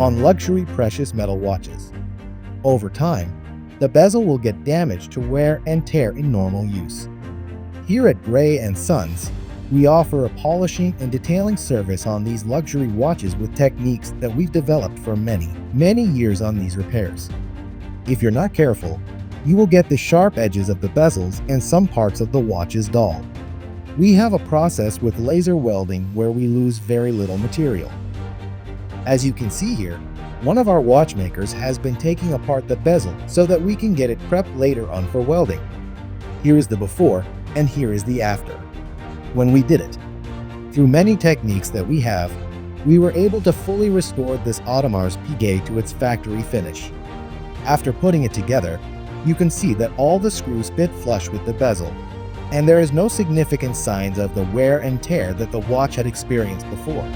on luxury precious metal watches. Over time, the bezel will get damaged to wear and tear in normal use. Here at Gray & Sons, we offer a polishing and detailing service on these luxury watches with techniques that we've developed for many years on these repairs. If you're not careful, you will get the sharp edges of the bezels and some parts of the watches dull. We have a process with laser welding where we lose very little material. As you can see here, one of our watchmakers has been taking apart the bezel so that we can get it prepped later on for welding. Here is the before and here is the after. When we did it, through many techniques that we have, we were able to fully restore this Audemars Piguet to its factory finish. After putting it together, you can see that all the screws fit flush with the bezel, and there is no significant signs of the wear and tear that the watch had experienced before.